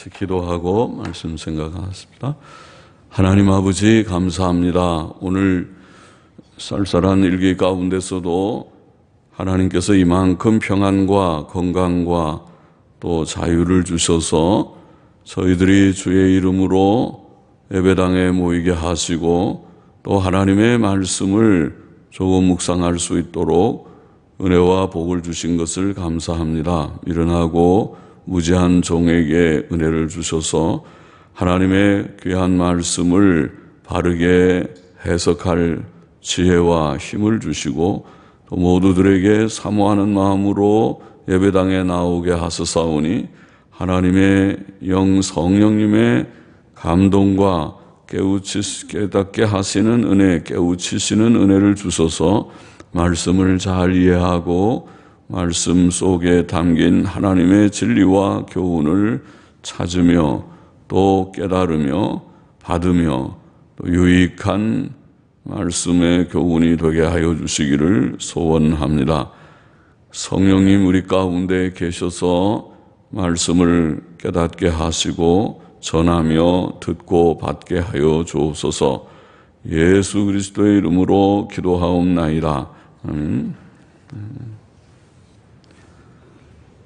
같이 기도하고 말씀 생각하겠습니다. 하나님 아버지 감사합니다. 오늘 쌀쌀한 일기 가운데서도 하나님께서 이만큼 평안과 건강과 또 자유를 주셔서 저희들이 주의 이름으로 예배당에 모이게 하시고 또 하나님의 말씀을 조금 묵상할 수 있도록 은혜와 복을 주신 것을 감사합니다. 미련하고 무지한 종에게 은혜를 주셔서 하나님의 귀한 말씀을 바르게 해석할 지혜와 힘을 주시고 또 모두들에게 사모하는 마음으로 예배당에 나오게 하소서오니 하나님의 영 성령님의 감동과 깨닫게 하시는 은혜, 깨우치시는 은혜를 주셔서 말씀을 잘 이해하고 말씀 속에 담긴 하나님의 진리와 교훈을 찾으며 또 깨달으며 받으며 또 유익한 말씀의 교훈이 되게 하여 주시기를 소원합니다. 성령님 우리 가운데 계셔서 말씀을 깨닫게 하시고 전하며 듣고 받게 하여 주옵소서. 예수 그리스도의 이름으로 기도하옵나이다.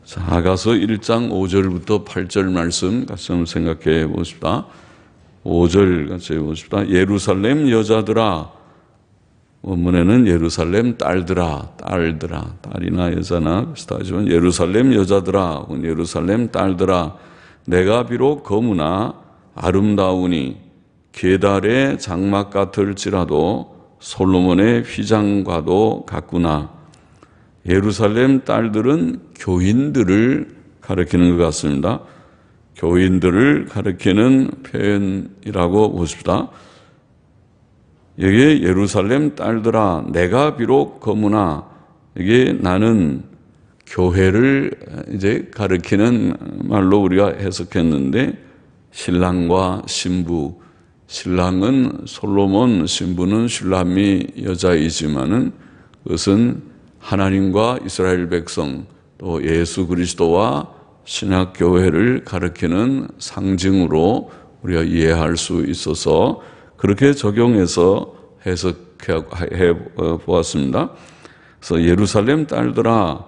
자, 아가서 1장 5절부터 8절 말씀 같이 한번 생각해 보십시다. 5절 같이 해보십시다. 예루살렘 여자들아, 원문에는 예루살렘 딸들아, 딸이나 여자나 비슷하지만 예루살렘 여자들아, 예루살렘 딸들아, 내가 비록 거무나 아름다우니 게달의 장막 같을지라도 솔로몬의 휘장과도 같구나. 예루살렘 딸들은 교인들을 가리키는 것 같습니다. 교인들을 가리키는 표현이라고 보십시다. 여기에 예루살렘 딸들아, 내가 비록 거무나, 이게 나는 교회를 이제 가리키는 말로 우리가 해석했는데, 신랑과 신부, 신랑은 솔로몬, 신부는 슐람미 여자이지만은 그것은 하나님과 이스라엘 백성 또 예수 그리스도와 신약교회를 가리키는 상징으로 우리가 이해할 수 있어서 그렇게 적용해서 해석해 보았습니다. 그래서 예루살렘 딸들아,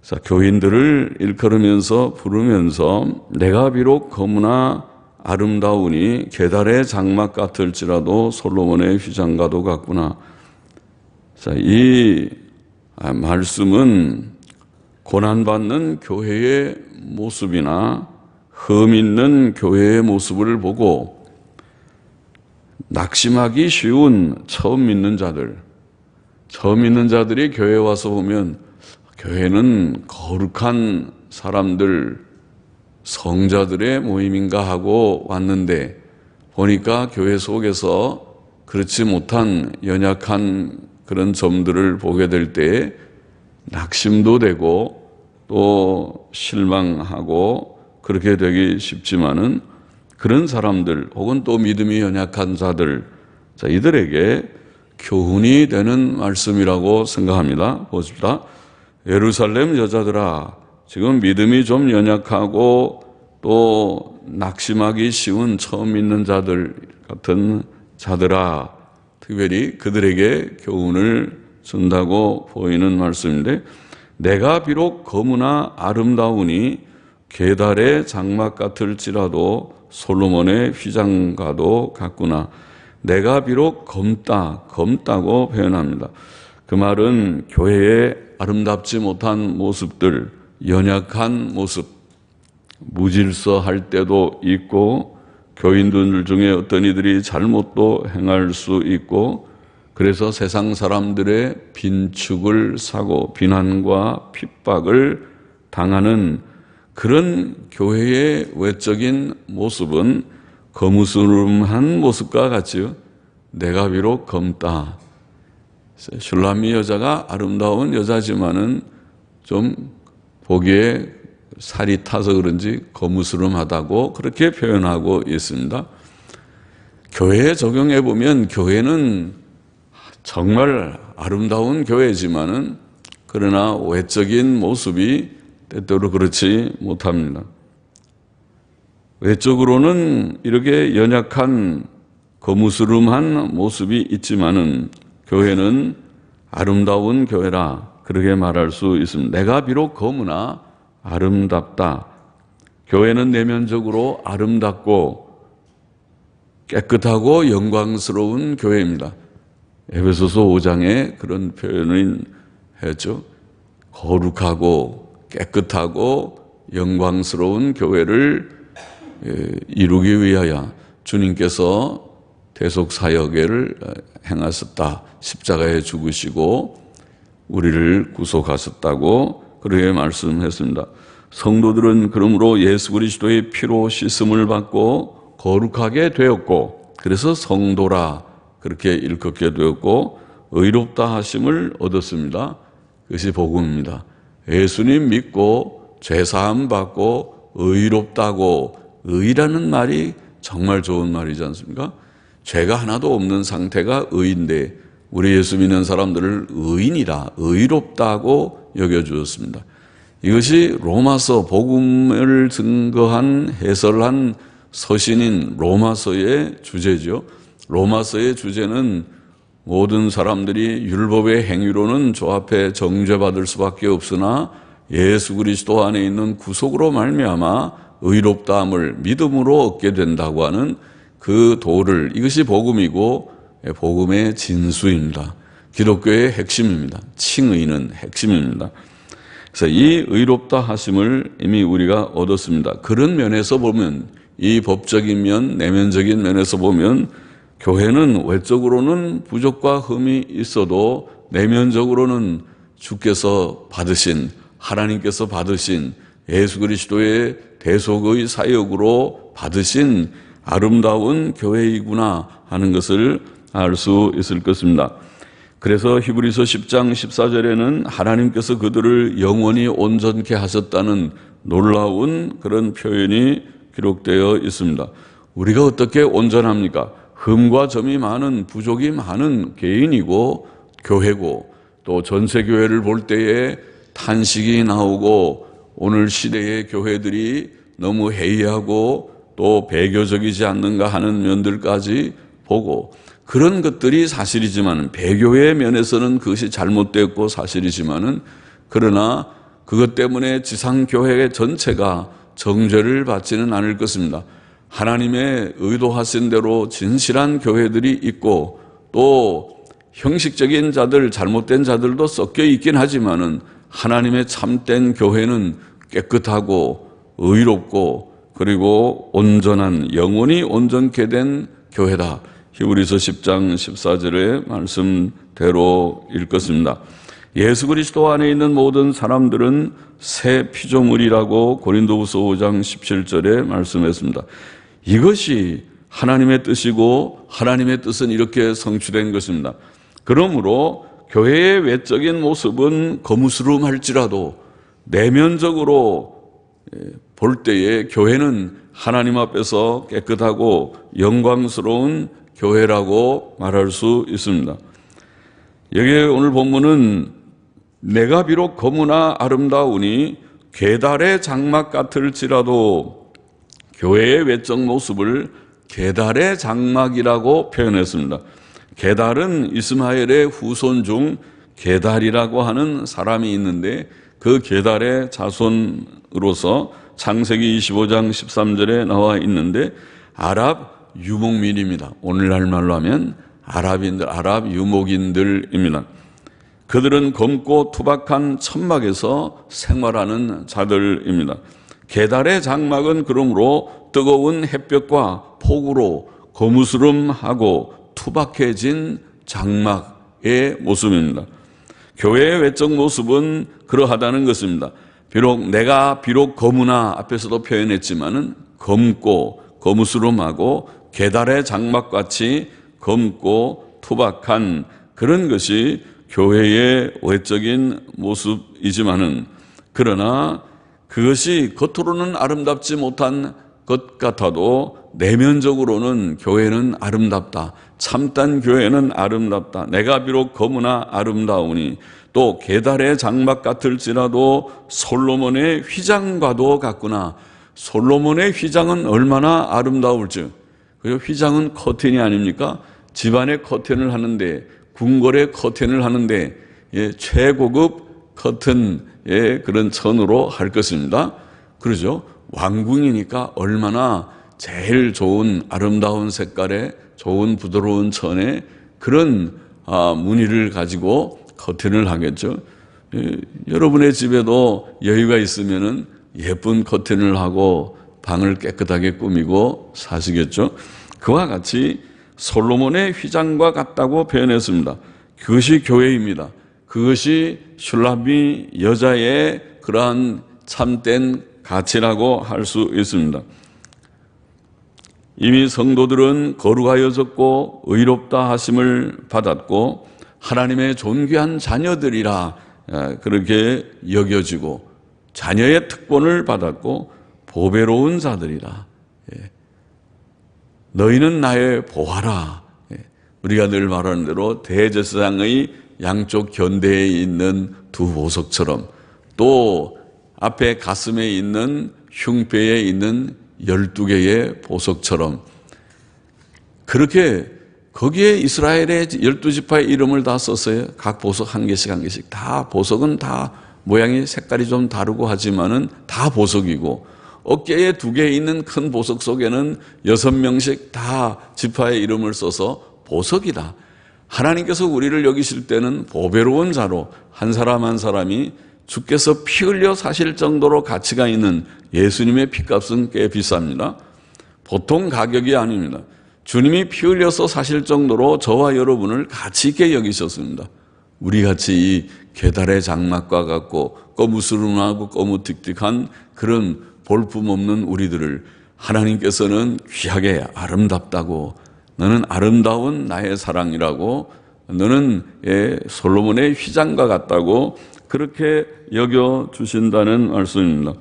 자, 교인들을 일컬으면서 부르면서 내가 비록 거무나 아름다우니 게달의 장막 같을지라도 솔로몬의 휘장과도 같구나. 자, 이 말씀은 고난받는 교회의 모습이나 흠 있는 교회의 모습을 보고 낙심하기 쉬운 처음 믿는 자들이 교회에 와서 보면 교회는 거룩한 사람들, 성자들의 모임인가 하고 왔는데 보니까 교회 속에서 그렇지 못한 연약한 그런 점들을 보게 될 때에 낙심도 되고 또 실망하고 그렇게 되기 쉽지만은 그런 사람들 혹은 또 믿음이 연약한 자들, 자, 이들에게 교훈이 되는 말씀이라고 생각합니다. 보십시다. 예루살렘 여자들아, 지금 믿음이 좀 연약하고 또 낙심하기 쉬운 처음 믿는 자들 같은 자들아, 특별히 그들에게 교훈을 준다고 보이는 말씀인데, 내가 비록 거무나 아름다우니 게달의 장막 같을지라도 솔로몬의 휘장과도 같구나. 내가 비록 검다고 표현합니다. 그 말은 교회의 아름답지 못한 모습들, 연약한 모습, 무질서할 때도 있고 교인들 중에 어떤 이들이 잘못도 행할 수 있고 그래서 세상 사람들의 빈축을 사고 비난과 핍박을 당하는 그런 교회의 외적인 모습은 거무스름한 모습과 같지요. 내가 비록 검다. 슐람미 여자가 아름다운 여자지만은 좀 보기에 살이 타서 그런지 거무스름하다고 그렇게 표현하고 있습니다. 교회에 적용해 보면 교회는 정말 아름다운 교회지만은 그러나 외적인 모습이 때때로 그렇지 못합니다. 외적으로는 이렇게 연약한 거무스름한 모습이 있지만은 교회는 아름다운 교회라 그렇게 말할 수 있습니다. 내가 비록 거무나 아름답다. 교회는 내면적으로 아름답고 깨끗하고 영광스러운 교회입니다. 에베소서 5장에 그런 표현을 했죠. 거룩하고 깨끗하고 영광스러운 교회를 이루기 위하여 주님께서 대속사역을 행하셨다. 십자가에 죽으시고 우리를 구속하셨다고 그렇게 말씀했습니다. 성도들은 그러므로 예수 그리스도의 피로 씻음을 받고 거룩하게 되었고 그래서 성도라 그렇게 일컫게 되었고 의롭다 하심을 얻었습니다. 그것이 복음입니다. 예수님 믿고 죄사함 받고 의롭다고 의라는 말이 정말 좋은 말이지 않습니까? 죄가 하나도 없는 상태가 의인데 우리 예수 믿는 사람들을 의인이라 의롭다고 여겨주었습니다. 이것이 로마서 복음을 증거한 해설한 서신인 로마서의 주제죠. 로마서의 주제는 모든 사람들이 율법의 행위로는 주 앞에 정죄받을 수밖에 없으나 예수 그리스도 안에 있는 구속으로 말미암아 의롭다함을 믿음으로 얻게 된다고 하는 그 도를 이것이 복음이고 복음의 진수입니다. 기독교의 핵심입니다. 칭의는 핵심입니다. 그래서 이 의롭다 하심을 이미 우리가 얻었습니다. 그런 면에서 보면 이 법적인 면, 내면적인 면에서 보면 교회는 외적으로는 부족과 흠이 있어도 내면적으로는 주께서 받으신 하나님께서 받으신 예수 그리스도의 대속의 사역으로 받으신 아름다운 교회이구나 하는 것을 알 수 있을 것입니다. 그래서 히브리서 10장 14절에는 하나님께서 그들을 영원히 온전케 하셨다는 놀라운 그런 표현이 기록되어 있습니다. 우리가 어떻게 온전합니까? 흠과 점이 많은 부족이 많은 개인이고 교회고 또 전체 교회를 볼 때에 탄식이 나오고 오늘 시대의 교회들이 너무 해이하고 또 배교적이지 않는가 하는 면들까지 보고 그런 것들이 사실이지만 배교의 면에서는 그것이 잘못되었고 사실이지만은 그러나 그것 때문에 지상교회 전체가 정죄를 받지는 않을 것입니다. 하나님의 의도하신 대로 진실한 교회들이 있고 또 형식적인 자들, 잘못된 자들도 섞여 있긴 하지만은 하나님의 참된 교회는 깨끗하고 의롭고 그리고 온전한 영원히 온전케 된 교회다. 히브리서 10장 14절의 말씀대로 읽었습니다. 예수 그리스도 안에 있는 모든 사람들은 새 피조물이라고 고린도후서 5장 17절에 말씀했습니다. 이것이 하나님의 뜻이고 하나님의 뜻은 이렇게 성취된 것입니다. 그러므로 교회의 외적인 모습은 거무스름할지라도 내면적으로 볼 때에 교회는 하나님 앞에서 깨끗하고 영광스러운 교회라고 말할 수 있습니다. 여기에 오늘 본문은 내가 비록 거무나 아름다우니 게달의 장막 같을지라도 교회의 외적 모습을 게달의 장막이라고 표현했습니다. 게달은 이스마엘의 후손 중 게달이라고 하는 사람이 있는데 그 게달의 자손으로서 창세기 25장 13절에 나와 있는데 아랍 유목민입니다. 오늘날 말로 하면 아랍인들, 아랍 유목인들입니다. 그들은 검고 투박한 천막에서 생활하는 자들입니다. 게달의 장막은 그러므로 뜨거운 햇볕과 폭우로 거무스름하고 투박해진 장막의 모습입니다. 교회의 외적 모습은 그러하다는 것입니다. 내가 비록 거무나 앞에서도 표현했지만은 검고 거무스름하고 게달의 장막같이 검고 투박한 그런 것이 교회의 외적인 모습이지만은 그러나 그것이 겉으로는 아름답지 못한 것 같아도 내면적으로는 교회는 아름답다. 참된 교회는 아름답다. 내가 비록 거무나 아름다우니 또 게달의 장막 같을지라도 솔로몬의 휘장과도 같구나. 솔로몬의 휘장은 얼마나 아름다울지. 그리고 휘장은 커튼이 아닙니까? 집안에 커튼을 하는데, 궁궐에 커튼을 하는데, 최고급 커튼의 그런 천으로 할 것입니다. 그러죠? 왕궁이니까 얼마나 제일 좋은 아름다운 색깔의 좋은 부드러운 천에 그런 무늬를 가지고 커튼을 하겠죠. 여러분의 집에도 여유가 있으면은 예쁜 커튼을 하고 방을 깨끗하게 꾸미고 사시겠죠. 그와 같이 솔로몬의 휘장과 같다고 표현했습니다. 그것이 교회입니다. 그것이 슐라미 여자의 그러한 참된 가치라고 할 수 있습니다. 이미 성도들은 거룩하여졌고 의롭다 하심을 받았고 하나님의 존귀한 자녀들이라 그렇게 여겨지고 자녀의 특권을 받았고 보배로운 자들이라. 너희는 나의 보화라. 우리가 늘 말하는 대로 대제사장의 양쪽 견대에 있는 두 보석처럼 또 앞에 가슴에 있는 흉배에 있는 12개의 보석처럼 그렇게 거기에 이스라엘의 12지파의 이름을 다 썼어요. 각 보석 한 개씩 한 개씩. 다 보석은 다 모양이 색깔이 좀 다르고 하지만은 다 보석이고 어깨에 2개 있는 큰 보석 속에는 6명씩 다 지파의 이름을 써서 보석이다. 하나님께서 우리를 여기실 때는 보배로운 자로 한 사람 한 사람이 주께서 피 흘려 사실 정도로 가치가 있는 예수님의 피값은 꽤 비쌉니다. 보통 가격이 아닙니다. 주님이 피 흘려서 사실 정도로 저와 여러분을 가치 있게 여기셨습니다. 우리같이 이 계달의 장막과 같고 거무스름하고 거무틱틱한 그런 볼품없는 우리들을 하나님께서는 귀하게 아름답다고 너는 아름다운 나의 사랑이라고 너는 솔로몬의 휘장과 같다고 그렇게 여겨주신다는 말씀입니다.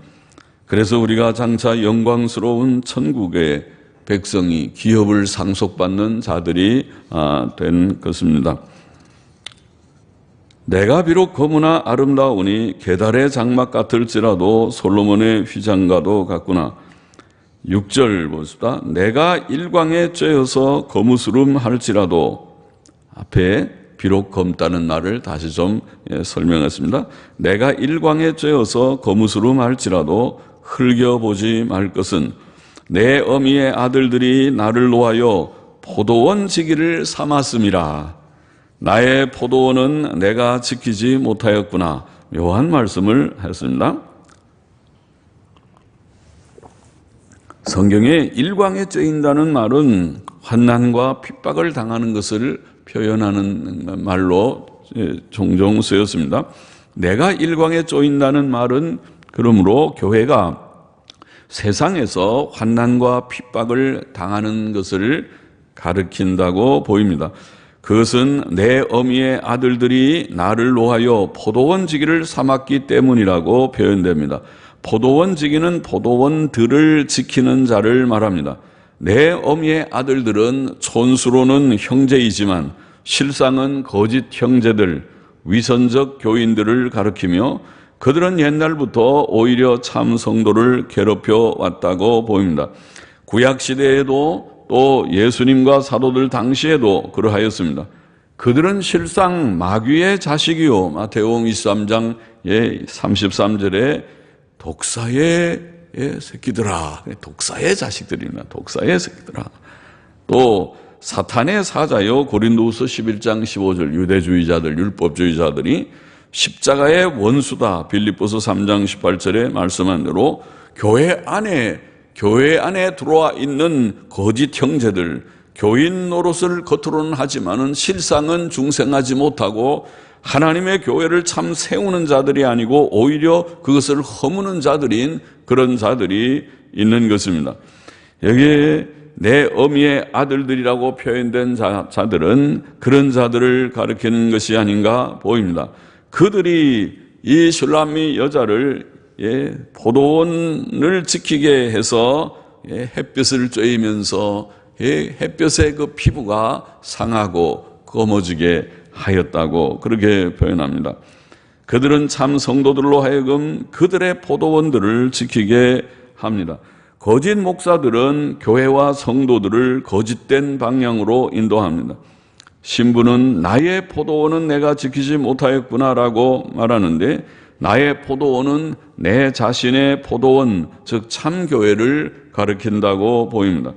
그래서 우리가 장차 영광스러운 천국의 백성이 기업을 상속받는 자들이 된 것입니다. 내가 비록 거무나 아름다우니 계달의 장막 같을지라도 솔로몬의 휘장과도 같구나. 6절 보십시다. 내가 일광에 쬐어서 거무스름 할지라도 앞에 비록 검다는 말을 다시 좀 설명했습니다. 내가 일광에 쬐어서 거무스름 할지라도 흘겨보지 말 것은 내 어미의 아들들이 나를 놓아여 포도원 지기를 삼았음이라. 나의 포도원은 내가 지키지 못하였구나. 묘한 말씀을 했습니다. 성경에 일광에 쬐인다는 말은 환난과 핍박을 당하는 것을 표현하는 말로 종종 쓰였습니다. 내가 일광에 쬐인다는 말은 그러므로 교회가 세상에서 환난과 핍박을 당하는 것을 가리킨다고 보입니다. 그것은 내 어미의 아들들이 나를 놓아여 포도원 지기를 삼았기 때문이라고 표현됩니다. 포도원 지기는 포도원들을 지키는 자를 말합니다. 내 어미의 아들들은 촌수로는 형제이지만 실상은 거짓 형제들, 위선적 교인들을 가리키며 그들은 옛날부터 오히려 참 성도를 괴롭혀 왔다고 보입니다. 구약시대에도 또 예수님과 사도들 당시에도 그러하였습니다. 그들은 실상 마귀의 자식이요. 마태복음 23장 33절에 독사의 새끼들아. 독사의 자식들이나 독사의 새끼들아. 또 사탄의 사자요. 고린도후서 11장 15절 유대주의자들, 율법주의자들이 십자가의 원수다. 빌립보서 3장 18절에 말씀한 대로 교회 안에 들어와 있는 거짓 형제들, 교인 노릇을 겉으로는 하지만은 실상은 중생하지 못하고 하나님의 교회를 참 세우는 자들이 아니고 오히려 그것을 허무는 자들인 그런 자들이 있는 것입니다. 여기에 내 어미의 아들들이라고 표현된 자들은 그런 자들을 가리키는 것이 아닌가 보입니다. 그들이 이 슐라미 여자를 포도원을 지키게 해서 햇볕을 쬐이면서 햇볕에 그 피부가 상하고 검어지게 하였다고 그렇게 표현합니다. 그들은 참 성도들로 하여금 그들의 포도원들을 지키게 합니다. 거짓 목사들은 교회와 성도들을 거짓된 방향으로 인도합니다. 신부는 나의 포도원은 내가 지키지 못하였구나라고 말하는데, 나의 포도원은 내 자신의 포도원, 즉 참교회를 가리킨다고 보입니다.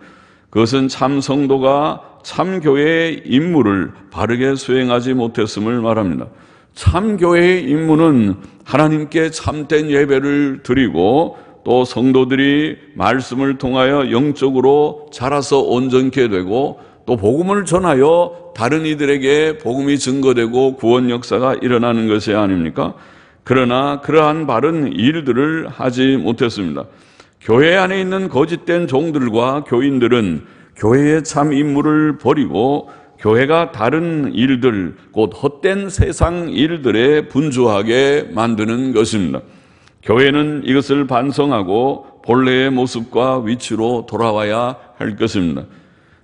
그것은 참 성도가 참교회의 임무를 바르게 수행하지 못했음을 말합니다. 참교회의 임무는 하나님께 참된 예배를 드리고, 또 성도들이 말씀을 통하여 영적으로 자라서 온전케 되고, 또 복음을 전하여 다른 이들에게 복음이 증거되고 구원 역사가 일어나는 것이 아닙니까? 그러나 그러한 바른 일들을 하지 못했습니다. 교회 안에 있는 거짓된 종들과 교인들은 교회의 참 임무를 버리고 교회가 다른 일들, 곧 헛된 세상 일들에 분주하게 만드는 것입니다. 교회는 이것을 반성하고 본래의 모습과 위치로 돌아와야 할 것입니다.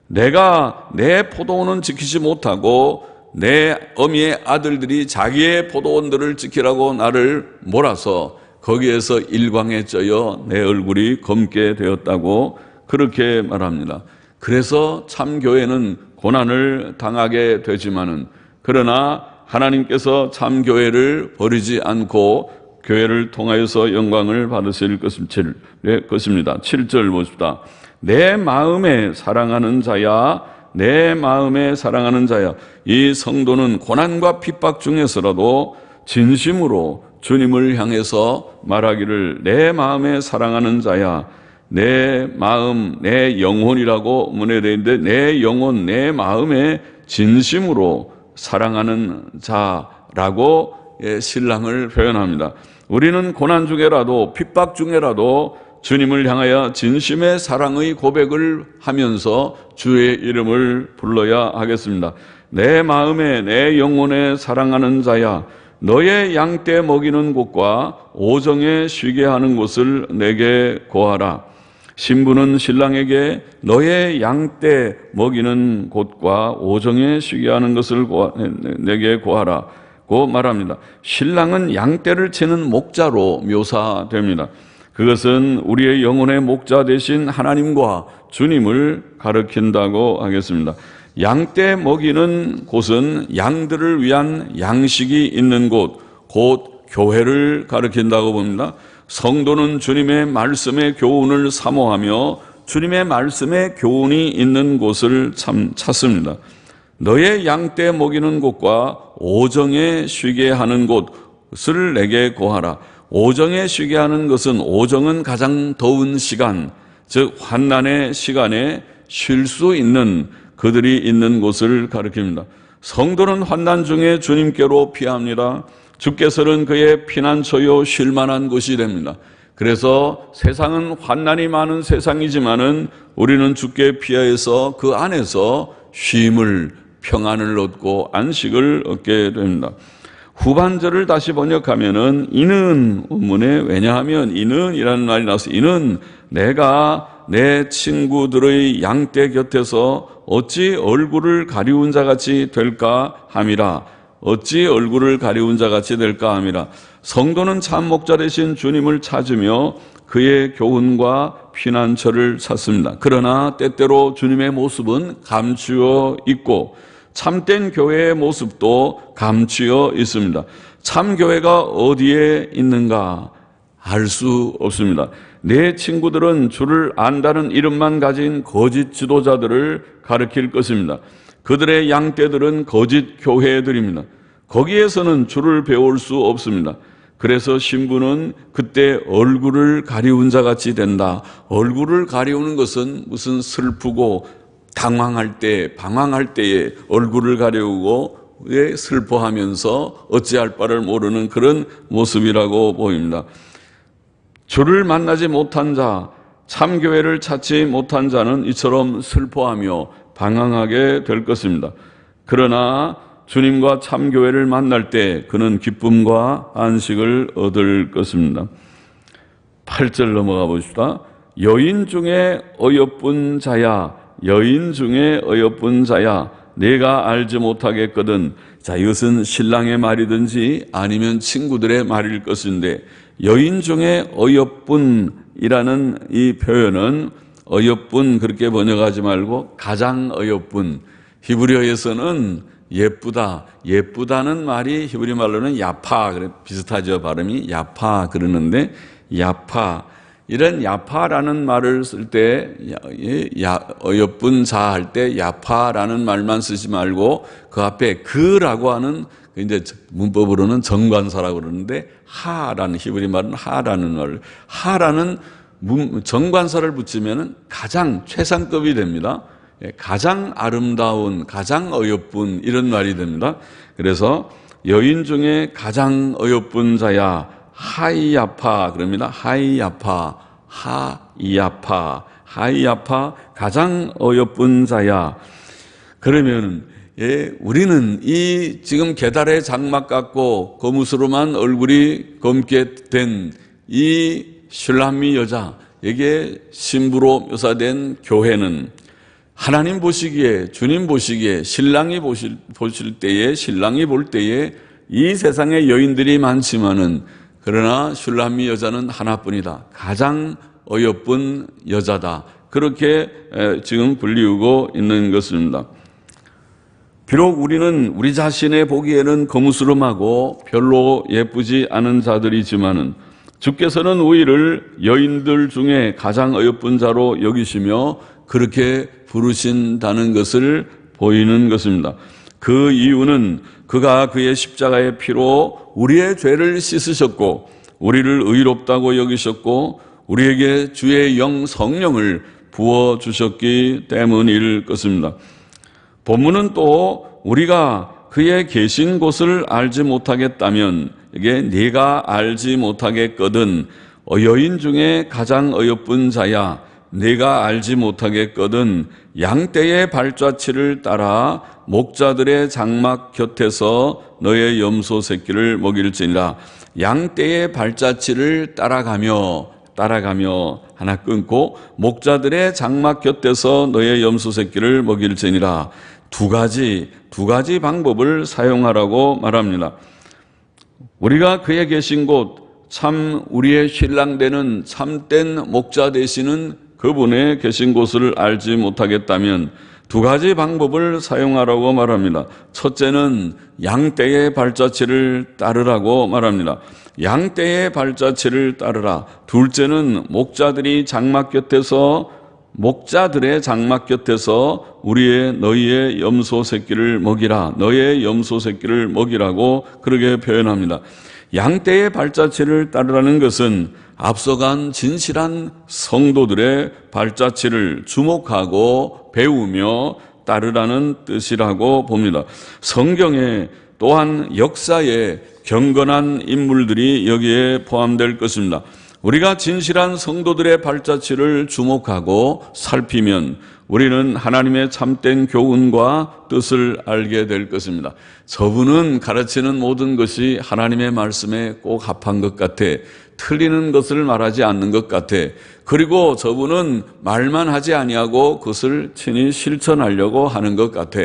내가 내 포도원은 지키지 못하고 내 어미의 아들들이 자기의 포도원들을 지키라고 나를 몰아서 거기에서 일광에 쪄여 내 얼굴이 검게 되었다고 그렇게 말합니다. 그래서 참교회는 고난을 당하게 되지만은, 그러나 하나님께서 참교회를 버리지 않고 교회를 통하여서 영광을 받으실 것입니다. 7절 보십시다. 내 마음에 사랑하는 자야, 내 마음에 사랑하는 자야. 이 성도는 고난과 핍박 중에서라도 진심으로 주님을 향해서 말하기를, 내 마음에 사랑하는 자야, 내 마음, 내 영혼이라고 문해되어 있는데, 내 영혼, 내 마음에 진심으로 사랑하는 자라고 신랑을 표현합니다. 우리는 고난 중에라도, 핍박 중에라도 주님을 향하여 진심의 사랑의 고백을 하면서 주의 이름을 불러야 하겠습니다. 내 마음에, 내 영혼에 사랑하는 자야, 너의 양떼 먹이는 곳과 오정에 쉬게 하는 곳을 내게 고하라. 신부는 신랑에게 너의 양떼 먹이는 곳과 오정에 쉬게 하는 것을 내게 고하라고 말합니다. 신랑은 양떼를 치는 목자로 묘사됩니다. 그것은 우리의 영혼의 목자 되신 하나님과 주님을 가리킨다고 하겠습니다. 양떼 먹이는 곳은 양들을 위한 양식이 있는 곳, 곧 교회를 가리킨다고 봅니다. 성도는 주님의 말씀의 교훈을 사모하며 주님의 말씀의 교훈이 있는 곳을 찾습니다. 너의 양떼 먹이는 곳과 오정에 쉬게 하는 곳을 내게 고하라. 오정에 쉬게 하는 것은, 오정은 가장 더운 시간, 즉 환난의 시간에 쉴 수 있는 그들이 있는 곳을 가리킵니다. 성도는 환난 중에 주님께로 피합니다. 주께서는 그의 피난처요 쉴 만한 곳이 됩니다. 그래서 세상은 환난이 많은 세상이지만은 우리는 주께 피하여서 그 안에서 쉼을, 평안을 얻고 안식을 얻게 됩니다. 후반절을 다시 번역하면은 이는 원문에, 왜냐하면 이는이라는 말이 나와서, 이는 내가 내 친구들의 양떼 곁에서 어찌 얼굴을 가리운 자같이 될까 함이라. 어찌 얼굴을 가리운 자같이 될까 함이라. 성도는 참 목자 되신 주님을 찾으며 그의 교훈과 피난처를 찾습니다. 그러나 때때로 주님의 모습은 감추어 있고 참된 교회의 모습도 감추어 있습니다. 참 교회가 어디에 있는가 알 수 없습니다. 내 친구들은 주를 안다는 이름만 가진 거짓 지도자들을 가리킬 것입니다. 그들의 양떼들은 거짓 교회들입니다. 거기에서는 주를 배울 수 없습니다. 그래서 신부는 그때 얼굴을 가리운 자같이 된다. 얼굴을 가리우는 것은 무슨 슬프고 당황할 때, 방황할 때에 얼굴을 가리우고 슬퍼하면서 어찌할 바를 모르는 그런 모습이라고 보입니다. 주를 만나지 못한 자, 참교회를 찾지 못한 자는 이처럼 슬퍼하며 방황하게 될 것입니다. 그러나 주님과 참교회를 만날 때 그는 기쁨과 안식을 얻을 것입니다. 8절 넘어가 보십시다. 여인 중에 어여쁜 자야, 여인 중에 어여쁜 자야, 내가 알지 못하겠거든. 자, 이것은 신랑의 말이든지 아니면 친구들의 말일 것인데, 여인 중에 어여쁜 어여쁜이라는 이 표현은 어여쁜 그렇게 번역하지 말고 가장 어여쁜, 히브리어에서는 예쁘다는 말이 히브리 말로는 야파, 비슷하죠. 발음이 야파 그러는데, 야파, 이런 야파라는 말을 쓸 때 어여쁜 자 할 때 야파라는 말만 쓰지 말고 그 앞에 그라고 하는, 이제 문법으로는 정관사라고 그러는데, 하라는, 히브리 말은 하라는 말, 하라는 정관사를 붙이면은 가장 최상급이 됩니다. 가장 아름다운, 가장 어여쁜, 이런 말이 됩니다. 그래서 여인 중에 가장 어여쁜 자야, 하이야파 그럽니다. 하이야파, 가장 어여쁜 자야. 그러면 우리는 이 지금 계달의 장막 같고 거무스름한 얼굴이 검게 된 이 슐람미 여자에게 신부로 묘사된 교회는 하나님 보시기에, 주님 보시기에, 신랑이 보실 때에, 신랑이 볼 때에 이 세상에 여인들이 많지만은, 그러나 슐람미 여자는 하나뿐이다. 가장 어여쁜 여자다. 그렇게 지금 불리우고 있는 것입니다. 비록 우리는 우리 자신의 보기에는 거무스름하고 별로 예쁘지 않은 자들이지만은 주께서는 우리를 여인들 중에 가장 어여쁜 자로 여기시며 그렇게 부르신다는 것을 보이는 것입니다. 그 이유는 그가 그의 십자가의 피로 우리의 죄를 씻으셨고 우리를 의롭다고 여기셨고 우리에게 주의 영 성령을 부어주셨기 때문일 것입니다. 본문은 또 우리가 그의 계신 곳을 알지 못하겠다면, 이게 네가 알지 못하겠거든 여인 중에 가장 어여쁜 자야, 네가 알지 못하겠거든 양떼의 발자취를 따라 목자들의 장막 곁에서 너의 염소 새끼를 먹일지니라. 양떼의 발자취를 따라가며 하나 끊고 목자들의 장막 곁에서 너의 염소 새끼를 먹일지니라. 두 가지 방법을 사용하라고 말합니다. 우리가 그의 계신 곳, 참 우리의 신랑 되는 참된 목자 되시는 그분의 계신 곳을 알지 못하겠다면 두 가지 방법을 사용하라고 말합니다. 첫째는 양떼의 발자취를 따르라고 말합니다. 양떼의 발자취를 따르라. 둘째는 목자들의 장막 곁에서 너희의 염소 새끼를 먹이라. 너의 염소 새끼를 먹이라고 그렇게 표현합니다. 양떼의 발자취를 따르라는 것은 앞서간 진실한 성도들의 발자취를 주목하고 배우며 따르라는 뜻이라고 봅니다. 성경에 또한 역사에 경건한 인물들이 여기에 포함될 것입니다. 우리가 진실한 성도들의 발자취를 주목하고 살피면 우리는 하나님의 참된 교훈과 뜻을 알게 될 것입니다. 저분은 가르치는 모든 것이 하나님의 말씀에 꼭 합한 것 같아. 틀리는 것을 말하지 않는 것 같아. 그리고 저분은 말만 하지 아니하고 그것을 친히 실천하려고 하는 것 같아.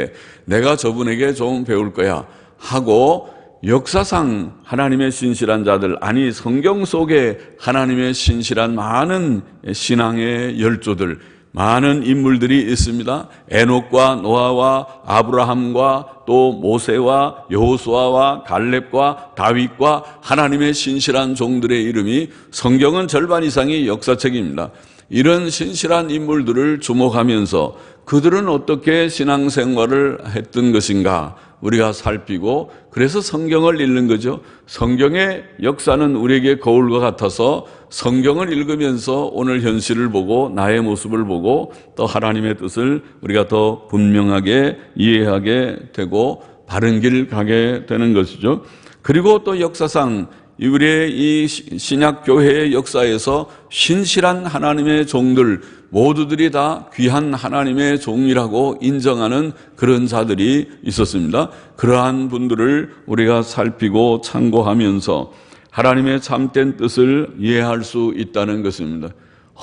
내가 저분에게 좀 배울 거야 하고 역사상 하나님의 신실한 자들, 아니 성경 속에 하나님의 신실한 많은 신앙의 열조들, 많은 인물들이 있습니다. 에녹과 노아와 아브라함과 또 모세와 여호수아와 갈렙과 다윗과 하나님의 신실한 종들의 이름이 성경은 절반 이상이 역사책입니다. 이런 신실한 인물들을 주목하면서 그들은 어떻게 신앙생활을 했던 것인가 우리가 살피고, 그래서 성경을 읽는 거죠. 성경의 역사는 우리에게 거울과 같아서 성경을 읽으면서 오늘 현실을 보고 나의 모습을 보고 또 하나님의 뜻을 우리가 더 분명하게 이해하게 되고 바른 길 가게 되는 것이죠. 그리고 또 역사상 우리의 이 신약교회의 역사에서 신실한 하나님의 종들 모두들이 다 귀한 하나님의 종이라고 인정하는 그런 자들이 있었습니다. 그러한 분들을 우리가 살피고 참고하면서 하나님의 참된 뜻을 이해할 수 있다는 것입니다.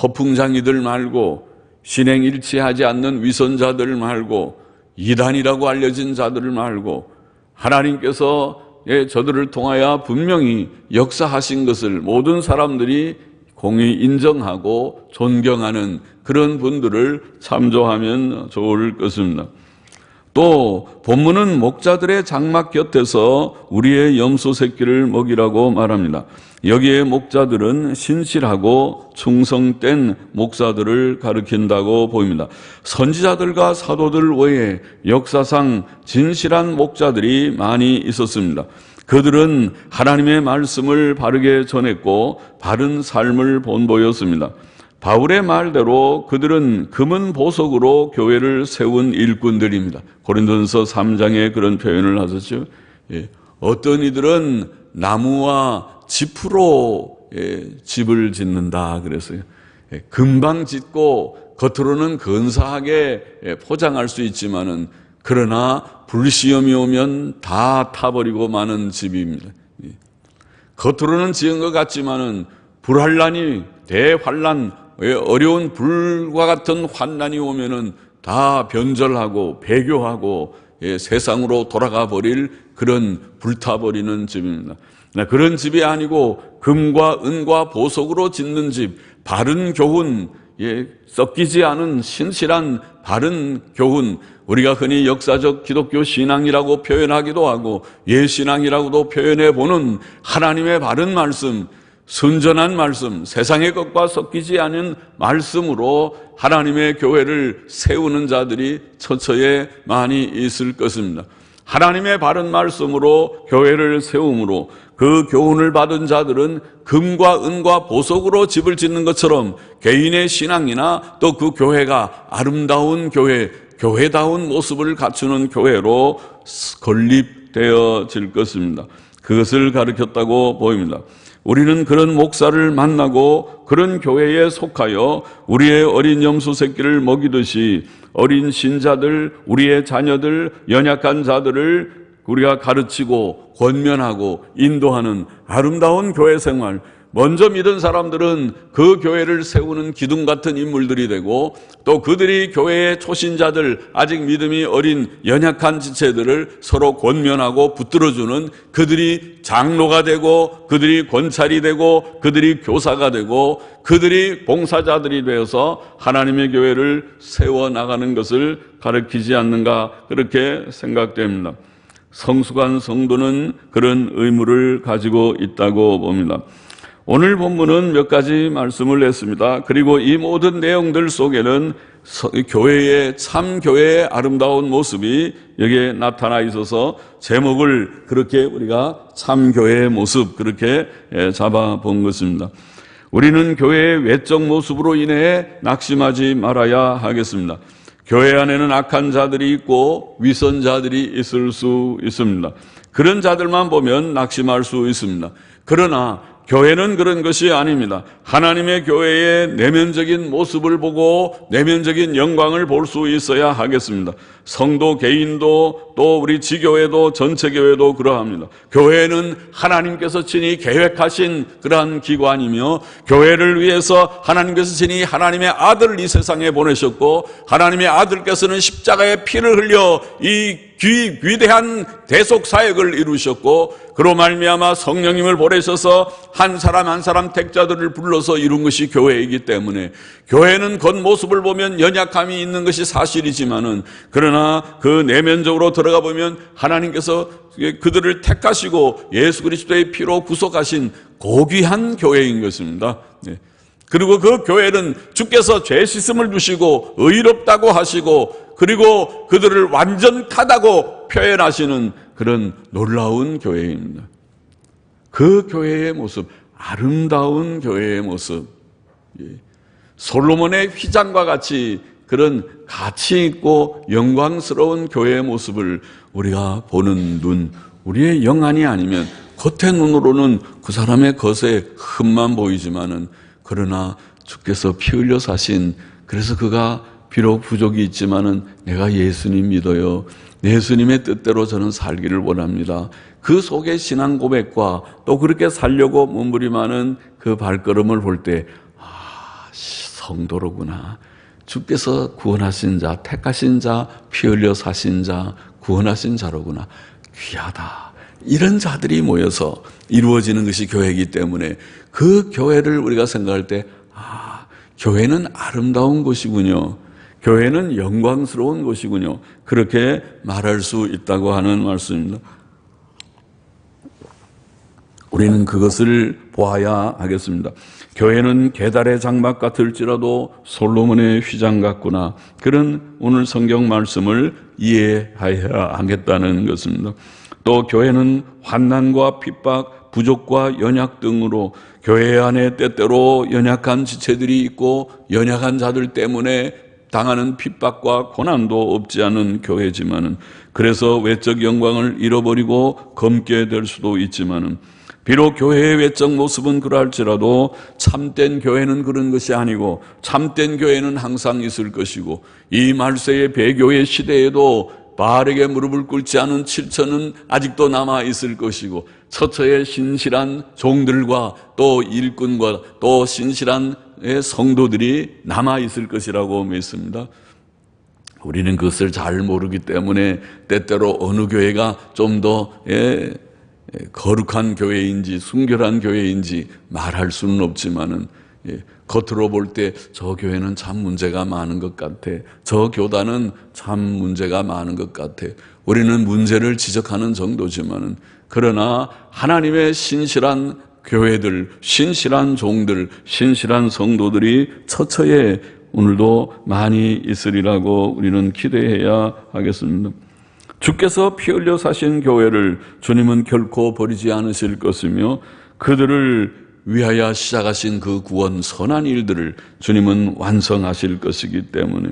허풍장이들 말고, 신행일치하지 않는 위선자들 말고, 이단이라고 알려진 자들을 말고, 하나님께서 저들을 통하여 분명히 역사하신 것을 모든 사람들이 공히 인정하고 존경하는 그런 분들을 참조하면 좋을 것입니다. 또 본문은 목자들의 장막 곁에서 우리의 염소 새끼를 먹이라고 말합니다. 여기에 목자들은 신실하고 충성된 목사들을 가리킨다고 보입니다. 선지자들과 사도들 외에 역사상 진실한 목자들이 많이 있었습니다. 그들은 하나님의 말씀을 바르게 전했고 바른 삶을 본보였습니다. 바울의 말대로 그들은 금은 보석으로 교회를 세운 일꾼들입니다. 고린도전서 3장에 그런 표현을 하셨죠. 어떤 이들은 나무와 짚으로 집을 짓는다 그랬어요. 금방 짓고 겉으로는 근사하게 포장할 수 있지만은 그러나 불시험이 오면 다 타버리고 마는 집입니다. 겉으로는 지은 것 같지만은 불환란이 대환란, 어려운 불과 같은 환난이 오면은 다 변절하고 배교하고 세상으로 돌아가 버릴 그런 불타버리는 집입니다. 그런 집이 아니고 금과 은과 보석으로 짓는 집, 바른 교훈, 섞이지 않은 신실한 바른 교훈, 우리가 흔히 역사적 기독교 신앙이라고 표현하기도 하고 예신앙이라고도 표현해 보는 하나님의 바른 말씀, 순전한 말씀, 세상의 것과 섞이지 않은 말씀으로 하나님의 교회를 세우는 자들이 처처에 많이 있을 것입니다. 하나님의 바른 말씀으로 교회를 세움으로 그 교훈을 받은 자들은 금과 은과 보석으로 집을 짓는 것처럼 개인의 신앙이나 또 그 교회가 아름다운 교회, 교회다운 모습을 갖추는 교회로 건립되어질 것입니다. 그것을 가르쳤다고 보입니다. 우리는 그런 목사를 만나고 그런 교회에 속하여 우리의 어린 염소 새끼를 먹이듯이 어린 신자들, 우리의 자녀들, 연약한 자들을 우리가 가르치고 권면하고 인도하는 아름다운 교회 생활, 먼저 믿은 사람들은 그 교회를 세우는 기둥 같은 인물들이 되고 또 그들이 교회의 초신자들, 아직 믿음이 어린 연약한 지체들을 서로 권면하고 붙들어주는 그들이 장로가 되고 그들이 권찰이 되고 그들이 교사가 되고 그들이 봉사자들이 되어서 하나님의 교회를 세워나가는 것을 가르치지 않는가 그렇게 생각됩니다. 성숙한 성도는 그런 의무를 가지고 있다고 봅니다. 오늘 본문은 몇 가지 말씀을 했습니다. 그리고 이 모든 내용들 속에는 교회의 참 교회의 아름다운 모습이 여기에 나타나 있어서 제목을 그렇게 우리가 참 교회의 모습 그렇게 잡아본 것입니다. 우리는 교회의 외적 모습으로 인해 낙심하지 말아야 하겠습니다. 교회 안에는 악한 자들이 있고 위선자들이 있을 수 있습니다. 그런 자들만 보면 낙심할 수 있습니다. 그러나 교회는 그런 것이 아닙니다. 하나님의 교회의 내면적인 모습을 보고 내면적인 영광을 볼 수 있어야 하겠습니다. 성도 개인도 또 우리 지교회도 전체 교회도 그러합니다. 교회는 하나님께서 친히 계획하신 그러한 기관이며 교회를 위해서 하나님께서 친히 하나님의 아들을 이 세상에 보내셨고 하나님의 아들께서는 십자가의 피를 흘려 이 위대한 대속 사역을 이루셨고 그로 말미암아 성령님을 보내셔서 한 사람 한 사람 택자들을 불러서 이룬 것이 교회이기 때문에 교회는 겉모습을 보면 연약함이 있는 것이 사실이지만은 그러나 그 내면적으로 들어가 보면 하나님께서 그들을 택하시고 예수 그리스도의 피로 구속하신 고귀한 교회인 것입니다. 그리고 그 교회는 주께서 죄 씻음을 주시고 의롭다고 하시고 그리고 그들을 완전하다고 표현하시는 그런 놀라운 교회입니다. 그 교회의 모습, 아름다운 교회의 모습, 솔로몬의 휘장과 같이 그런 가치 있고 영광스러운 교회의 모습을 우리가 보는 눈, 우리의 영안이 아니면 겉의 눈으로는 그 사람의 겉에 흠만 보이지만은 그러나 주께서 피 흘려 사신, 그래서 그가 비록 부족이 있지만은 내가 예수님 믿어요. 예수님의 뜻대로 저는 살기를 원합니다. 그 속에 신앙 고백과 또 그렇게 살려고 몸부림하는 그 발걸음을 볼 때 성도로구나. 주께서 구원하신 자, 택하신 자, 피 흘려 사신 자, 구원하신 자로구나. 귀하다. 이런 자들이 모여서 이루어지는 것이 교회이기 때문에 그 교회를 우리가 생각할 때 교회는 아름다운 곳이군요. 교회는 영광스러운 곳이군요. 그렇게 말할 수 있다고 하는 말씀입니다. 우리는 그것을 보아야 하겠습니다. 교회는 계달의 장막 같을지라도 솔로몬의 휘장 같구나. 그런 오늘 성경 말씀을 이해해야 하겠다는 것입니다. 또 교회는 환난과 핍박, 부족과 연약 등으로 교회 안에 때때로 연약한 지체들이 있고 연약한 자들 때문에 당하는 핍박과 고난도 없지 않은 교회지만은, 그래서 외적 영광을 잃어버리고 검게 될 수도 있지만은, 비록 교회의 외적 모습은 그럴지라도 참된 교회는 그런 것이 아니고 참된 교회는 항상 있을 것이고, 이 말세의 배교의 시대에도 바알에게 무릎을 꿇지 않은 7천은 아직도 남아 있을 것이고, 처처의 신실한 종들과 또 일꾼과 또 신실한 성도들이 남아 있을 것이라고 믿습니다. 우리는 그것을 잘 모르기 때문에 때때로 어느 교회가 좀 더 거룩한 교회인지 순결한 교회인지 말할 수는 없지만은, 겉으로 볼 때 저 교회는 참 문제가 많은 것 같아, 저 교단은 참 문제가 많은 것 같아, 우리는 문제를 지적하는 정도지만은, 그러나 하나님의 신실한 교회들, 신실한 종들, 신실한 성도들이 처처에 오늘도 많이 있으리라고 우리는 기대해야 하겠습니다. 주께서 피 흘려 사신 교회를 주님은 결코 버리지 않으실 것이며, 그들을 위하여 시작하신 그 구원 선한 일들을 주님은 완성하실 것이기 때문에,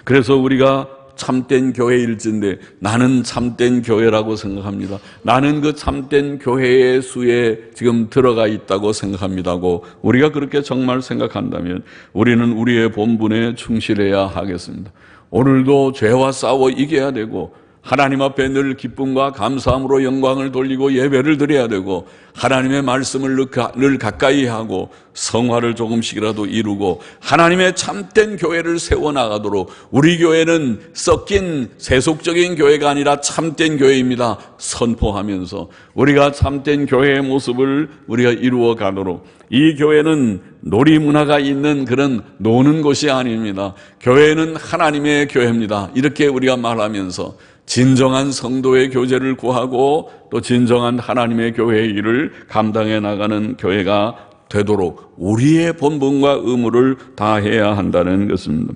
그래서 우리가 참된 교회일진데 나는 참된 교회라고 생각합니다. 나는 그 참된 교회의 수에 지금 들어가 있다고 생각합니다고 우리가 그렇게 정말 생각한다면 우리는 우리의 본분에 충실해야 하겠습니다. 오늘도 죄와 싸워 이겨야 되고, 하나님 앞에 늘 기쁨과 감사함으로 영광을 돌리고 예배를 드려야 되고, 하나님의 말씀을 늘 가까이 하고 성화를 조금씩이라도 이루고 하나님의 참된 교회를 세워나가도록, 우리 교회는 섞인 세속적인 교회가 아니라 참된 교회입니다 선포하면서 우리가 참된 교회의 모습을 우리가 이루어 가도록, 이 교회는 놀이 문화가 있는 그런 노는 곳이 아닙니다. 교회는 하나님의 교회입니다. 이렇게 우리가 말하면서 진정한 성도의 교제를 구하고 또 진정한 하나님의 교회의 일을 감당해 나가는 교회가 되도록 우리의 본분과 의무를 다해야 한다는 것입니다.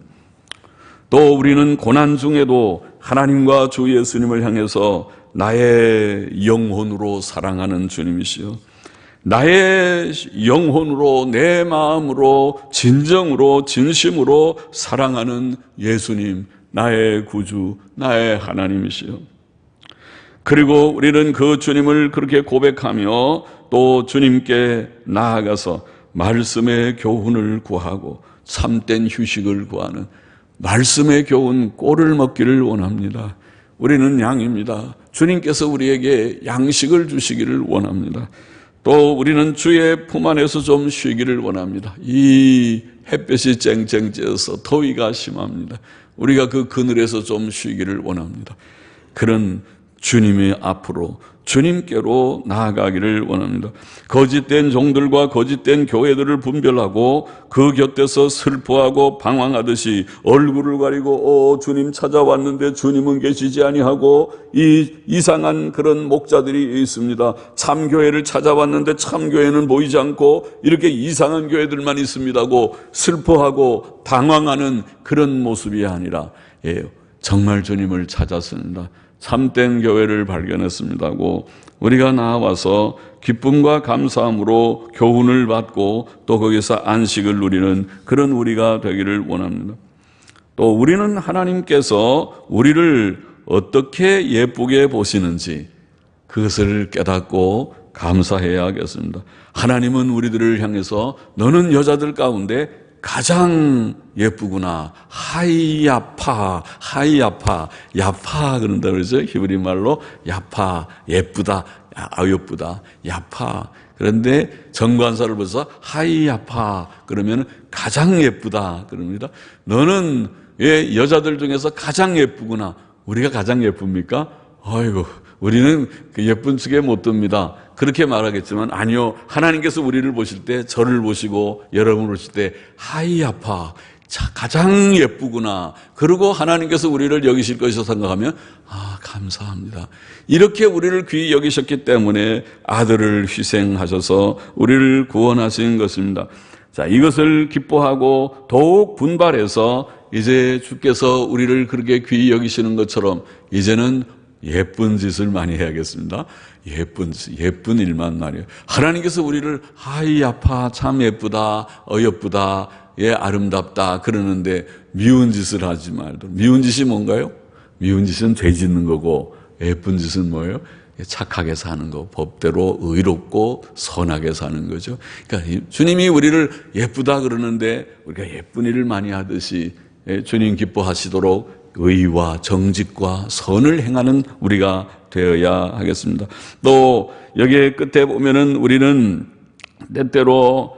또 우리는 고난 중에도 하나님과 주 예수님을 향해서 나의 영혼으로 사랑하는 주님이시요, 나의 영혼으로 내 마음으로 진정으로 진심으로 사랑하는 예수님, 나의 구주, 나의 하나님이시요. 그리고 우리는 그 주님을 그렇게 고백하며 또 주님께 나아가서 말씀의 교훈을 구하고 참된 휴식을 구하는, 말씀의 교훈 꼴을 먹기를 원합니다. 우리는 양입니다. 주님께서 우리에게 양식을 주시기를 원합니다. 또 우리는 주의 품 안에서 좀 쉬기를 원합니다. 이 햇볕이 쨍쨍 쬐어서 더위가 심합니다. 우리가 그 그늘에서 좀 쉬기를 원합니다. 그런 주님의 앞으로, 주님께로 나아가기를 원합니다. 거짓된 종들과 거짓된 교회들을 분별하고 그 곁에서 슬퍼하고 방황하듯이 얼굴을 가리고 주님 찾아왔는데 주님은 계시지 아니하고 이 이상한 그런 목자들이 있습니다. 참교회를 찾아왔는데 참교회는 보이지 않고 이렇게 이상한 교회들만 있습니다고 슬퍼하고 방황하는 그런 모습이 아니라, 정말 주님을 찾았습니다. 참된 교회를 발견했습니다고 우리가 나와서 기쁨과 감사함으로 교훈을 받고 또 거기서 안식을 누리는 그런 우리가 되기를 원합니다. 또 우리는 하나님께서 우리를 어떻게 예쁘게 보시는지 그것을 깨닫고 감사해야겠습니다. 하나님은 우리들을 향해서 너는 여자들 가운데 가장 예쁘구나. 하이야파, 야파 그런다 그러죠. 히브리 말로 야파, 예쁘다, 예쁘다, 야파. 그런데 정관사를 봐서 하이야파 그러면 가장 예쁘다 그럽니다. 너는 여자들 중에서 가장 예쁘구나. 우리가 가장 예쁩니까? 아이고, 우리는 그 예쁜 축에 못 듭니다. 그렇게 말하겠지만 아니요. 하나님께서 우리를 보실 때, 저를 보시고 여러분을 보실 때 하이 아파 가장 예쁘구나. 그리고 하나님께서 우리를 여기실 것이라 생각하면 감사합니다. 이렇게 우리를 귀히 여기셨기 때문에 아들을 희생하셔서 우리를 구원하신 것입니다. 자, 이것을 기뻐하고 더욱 분발해서 이제 주께서 우리를 그렇게 귀히 여기시는 것처럼 이제는 예쁜 짓을 많이 해야겠습니다. 예쁜 짓, 예쁜 일만 말이에요. 하나님께서 우리를 하이 아파 참 예쁘다, 어여쁘다, 예 아름답다 그러는데 미운 짓을 하지 말도록. 미운 짓이 뭔가요? 미운 짓은 죄 짓는 거고 예쁜 짓은 뭐예요? 착하게 사는 거, 법대로 의롭고 선하게 사는 거죠. 그러니까 주님이 우리를 예쁘다 그러는데 우리가 예쁜 일을 많이 하듯이 주님 기뻐하시도록 의와 정직과 선을 행하는 우리가 되어야 하겠습니다. 또 여기에 끝에 보면은 우리는 때때로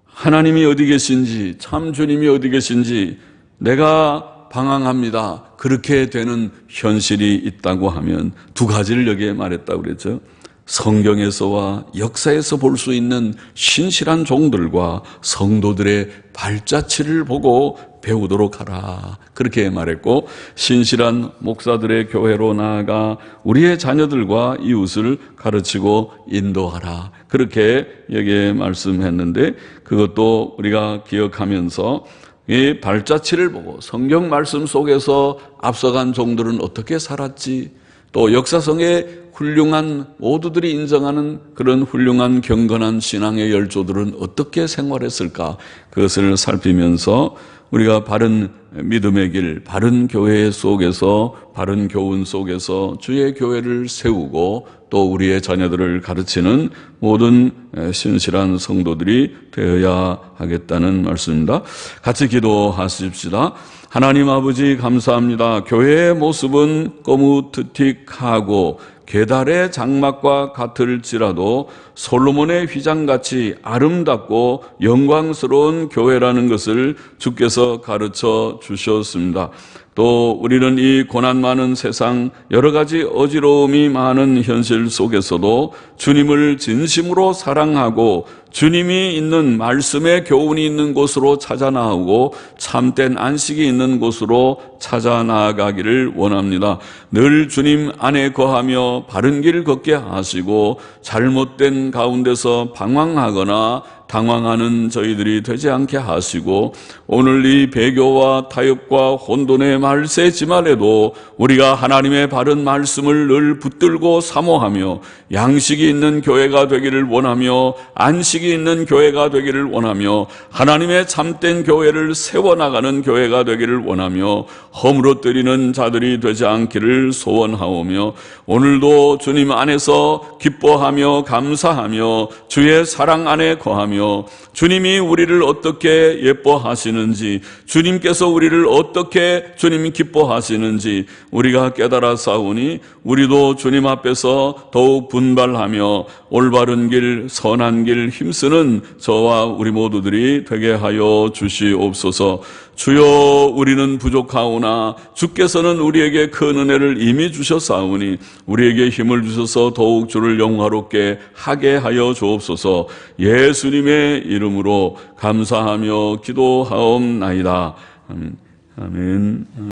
하나님이 어디 계신지, 참 주님이 어디 계신지 내가 방황합니다. 그렇게 되는 현실이 있다고 하면 두 가지를 여기에 말했다고 그랬죠. 성경에서와 역사에서 볼 수 있는 신실한 종들과 성도들의 발자취를 보고 배우도록 하라. 그렇게 말했고, 신실한 목사들의 교회로 나아가 우리의 자녀들과 이웃을 가르치고 인도하라. 그렇게 여기에 말씀했는데, 그것도 우리가 기억하면서 이 발자취를 보고 성경 말씀 속에서 앞서간 종들은 어떻게 살았지, 또 역사성에 훌륭한 모두들이 인정하는 그런 훌륭한 경건한 신앙의 열조들은 어떻게 생활했을까, 그것을 살피면서 우리가 바른 믿음의 길, 바른 교회 속에서, 바른 교훈 속에서 주의 교회를 세우고 또 우리의 자녀들을 가르치는 모든 신실한 성도들이 되어야 하겠다는 말씀입니다. 같이 기도하십시다. 하나님 아버지 감사합니다. 교회의 모습은 거무트틱하고 계달의 장막과 같을지라도 솔로몬의 휘장같이 아름답고 영광스러운 교회라는 것을 주께서 가르쳐 주셨습니다. 또 우리는 이 고난 많은 세상, 여러 가지 어지러움이 많은 현실 속에서도 주님을 진심으로 사랑하고 주님이 있는 말씀의 교훈이 있는 곳으로 찾아 나오고 참된 안식이 있는 곳으로 찾아 나아가기를 원합니다. 늘 주님 안에 거하며 바른 길 걷게 하시고 잘못된 가운데서 방황하거나 당황하는 저희들이 되지 않게 하시고, 오늘 이 배교와 타협과 혼돈의 말세지만에도 우리가 하나님의 바른 말씀을 늘 붙들고 사모하며 양식이 있는 교회가 되기를 원하며 안식이 있는 교회가 되기를 원하며 하나님의 참된 교회를 세워나가는 교회가 되기를 원하며 허물어뜨리는 자들이 되지 않기를 소원하오며, 오늘도 주님 안에서 기뻐하며 감사하며 주의 사랑 안에 거하며 주님이 우리를 어떻게 예뻐하시는지, 주님께서 우리를 어떻게 주님이 기뻐하시는지 우리가 깨달아 싸우니 우리도 주님 앞에서 더욱 분발하며 올바른 길, 선한 길 힘쓰는 저와 우리 모두들이 되게 하여 주시옵소서. 주여, 우리는 부족하오나 주께서는 우리에게 큰 은혜를 이미 주셨사오니 우리에게 힘을 주셔서 더욱 주를 영화롭게 하게 하여 주옵소서. 예수님의 이름으로 감사하며 기도하옵나이다. 아멘.